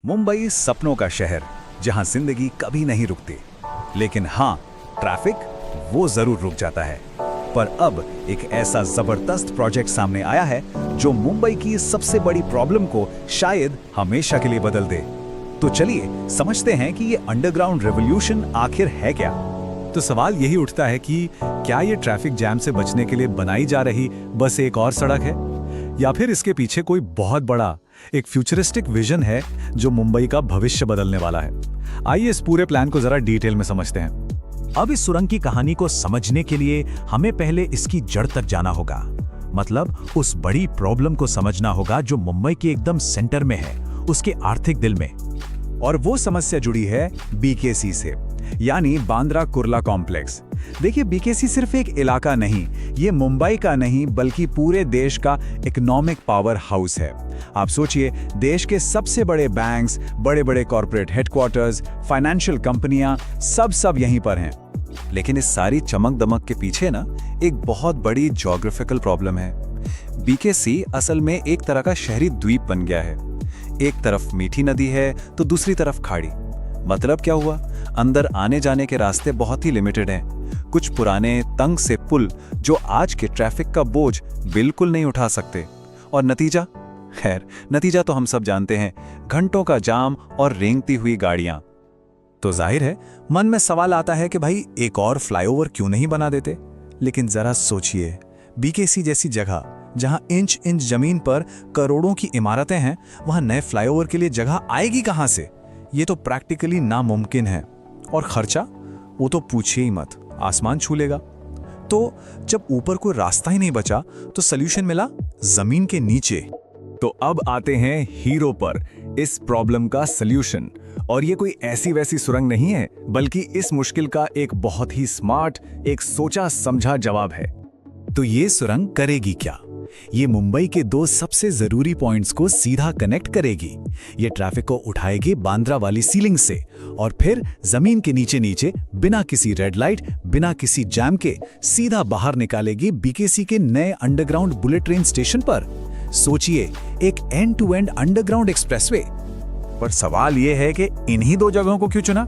मुंबई सपनों का शहर जहां जिंदगी कभी नहीं रुकती, लेकिन हाँ, ट्रैफिक वो जरूर रुक जाता है। पर अब एक ऐसा जबरदस्त प्रोजेक्ट सामने आया है जो मुंबई की सबसे बड़ी प्रॉब्लम को शायद हमेशा के लिए बदल दे। तो चलिए समझते हैं कि ये अंडरग्राउंड रेवोल्यूशन आखिर है क्या। तो सवाल यही उठता है कि क्या ये ट्रैफिक जैम से बचने के लिए बनाई जा रही बस एक और सड़क है, या फिर इसके पीछे कोई बहुत बड़ा एक फ्यूचरिस्टिक विजन है जो मुंबई का भविष्य बदलने वाला है। आइए इस पूरे प्लान को जरा डिटेल में समझते हैं। अब इस सुरंग की कहानी को समझने के लिए हमें पहले इसकी जड़ तक जाना होगा, मतलब उस बड़ी प्रॉब्लम को समझना होगा जो मुंबई के एकदम सेंटर में है, उसके आर्थिक दिल में। और वो समस्या जुड़ी है बीकेसी से, यानी बांद्रा कुर्ला कॉम्प्लेक्स। देखिए, बीकेसी सिर्फ एक इलाका नहीं, ये मुंबई का नहीं बल्कि पूरे देश का इकोनॉमिक पावर हाउस है। आप सोचिए, देश के सबसे बड़े बैंक्स, बड़े बड़े कॉर्पोरेट हेडक्वार्टर्स, फाइनेंशियल कंपनियां सब यहीं पर हैं। लेकिन इस सारी चमक दमक के पीछे ना एक बहुत बड़ी ज्योग्राफिकल प्रॉब्लम है। बीकेसी असल में एक तरह का शहरी द्वीप बन गया है। एक तरफ मीठी नदी है तो दूसरी तरफ खाड़ी। मतलब क्या हुआ, अंदर आने जाने के रास्ते बहुत ही लिमिटेड हैं। कुछ पुराने तंग से पुल जो आज के ट्रैफिक का बोझ बिल्कुल नहीं उठा सकते। और नतीजा, खैर नतीजा तो हम सब जानते हैं, घंटों का जाम और रेंगती हुई गाड़ियां। तो जाहिर है मन में सवाल आता है कि भाई एक और फ्लाईओवर क्यों नहीं बना देते। लेकिन जरा सोचिए, बीकेसी जैसी जगह जहां इंच इंच जमीन पर करोड़ों की इमारतें हैं, वहां नए फ्लाईओवर के लिए जगह आएगी कहां से? ये तो प्रैक्टिकली नामुमकिन है। और खर्चा, वो तो पूछिए ही मत, आसमान छू लेगा। तो जब ऊपर कोई रास्ता ही नहीं बचा तो सॉल्यूशन मिला जमीन के नीचे। तो अब आते हैं हीरो पर, इस प्रॉब्लम का सल्यूशन। और ये कोई ऐसी वैसी सुरंग नहीं है, बल्कि इस मुश्किल का एक बहुत ही स्मार्ट, एक सोचा समझा जवाब है। तो ये सुरंग करेगी क्या? ये मुंबई के दो सबसे जरूरी पॉइंट्स को सीधा कनेक्ट करेगी। ये ट्रैफिक को उठाएगी बांद्रा वाली सीलिंग से और फिर जमीन के नीचे नीचे बिना किसी रेड लाइट, बिना किसी जैम के सीधा बाहर निकालेगी बीकेसी के नए अंडरग्राउंड बुलेट ट्रेन स्टेशन पर। सोचिए, एक end to end underground expressway. पर सवाल यह है कि इन्हीं दो जगहों को क्यों चुना?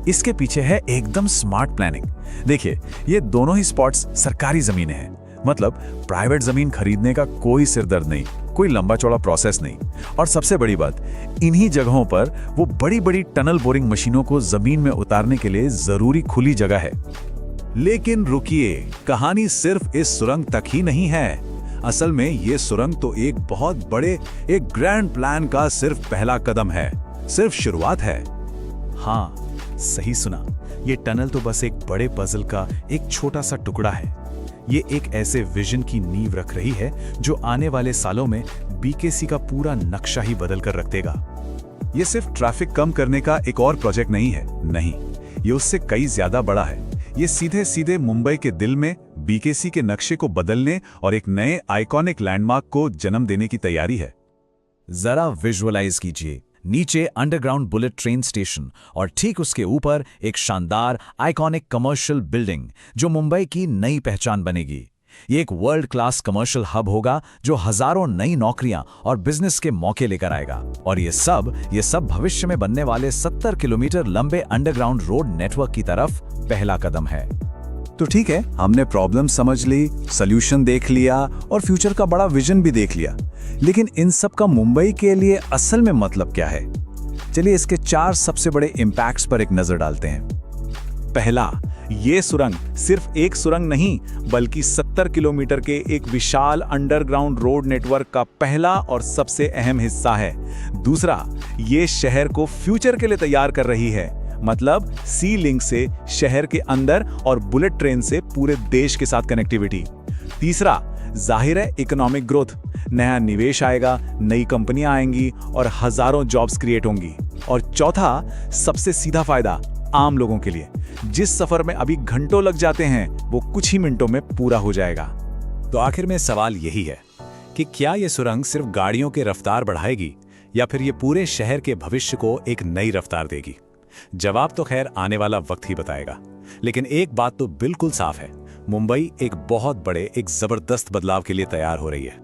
इसके पीछे है एकदम स्मार्ट प्लानिंग। देखिए, ये दोनों ही स्पॉट्स सरकारी जमीनें हैं, मतलब प्राइवेट जमीन खरीदने का कोई सिरदर्द नहीं, कोई लंबा चौड़ा प्रोसेस नहीं। और सबसे बड़ी बात, इन्हीं जगहों पर वो बड़ी बड़ी टनल बोरिंग मशीनों को जमीन में उतारने के लिए जरूरी खुली जगह है। लेकिन रुकिए, कहानी सिर्फ इस सुरंग तक ही नहीं है। असल में ये सुरंग तो एक बहुत बड़े, एक ग्रैंड प्लान का सिर्फ पहला कदम है, सिर्फ शुरुआत है। हाँ, सही सुना, ये टनल तो बस एक बड़े पजल का एक छोटा सा टुकड़ा है। ये एक ऐसे विजन की नींव रख रही है जो आने वाले सालों में बीकेसी का पूरा नक्शा ही बदल कर रख देगा। ये सिर्फ ट्रैफिक कम करने का एक और प्रोजेक्ट नहीं है, नहीं, ये उससे कई ज्यादा बड़ा है। ये सीधे सीधे मुंबई के दिल में बीकेसी के नक्शे को बदलने और एक नए आइकॉनिक लैंडमार्क को जन्म देने की तैयारी है। जरा विजुअलाइज कीजिए, नीचे अंडरग्राउंड बुलेट ट्रेन स्टेशन और ठीक उसके ऊपर एक शानदार आइकॉनिक कमर्शियल बिल्डिंग जो मुंबई की नई पहचान बनेगी। ये एक वर्ल्ड क्लास कमर्शियल हब होगा जो हजारों नई नौकरियां और बिजनेस के मौके लेकर आएगा। और ये सब भविष्य में बनने वाले 70 किलोमीटर लंबे अंडरग्राउंड रोड नेटवर्क की तरफ पहला कदम है। तो ठीक है, हमने प्रॉब्लम समझ ली, सॉल्यूशन देख लिया और फ्यूचर का बड़ा विजन भी देख लिया। लेकिन इन सब का मुंबई के लिए असल में मतलब क्या है? चलिए इसके 4 सबसे बड़े इंपैक्ट्स पर एक नजर डालते हैं। पहला, ये सुरंग सिर्फ एक सुरंग नहीं बल्कि 70 किलोमीटर के एक विशाल अंडरग्राउंड रोड नेटवर्क का पहला और सबसे अहम हिस्सा है। दूसरा, ये शहर को फ्यूचर के लिए तैयार कर रही है, मतलब सी लिंक से शहर के अंदर और बुलेट ट्रेन से पूरे देश के साथ कनेक्टिविटी। तीसरा, जाहिर है इकोनॉमिक ग्रोथ, नया निवेश आएगा, नई कंपनियां आएंगी और हजारों जॉब्स क्रिएट होंगी। और चौथा, सबसे सीधा फायदा आम लोगों के लिए, जिस सफर में अभी घंटों लग जाते हैं वो कुछ ही मिनटों में पूरा हो जाएगा। तो आखिर में सवाल यही है कि क्या ये सुरंग सिर्फ गाड़ियों की रफ्तार बढ़ाएगी या फिर ये पूरे शहर के भविष्य को एक नई रफ्तार देगी? जवाब तो खैर आने वाला वक्त ही बताएगा। लेकिन एक बात तो बिल्कुल साफ है, मुंबई एक बहुत बड़े, एक जबरदस्त बदलाव के लिए तैयार हो रही है।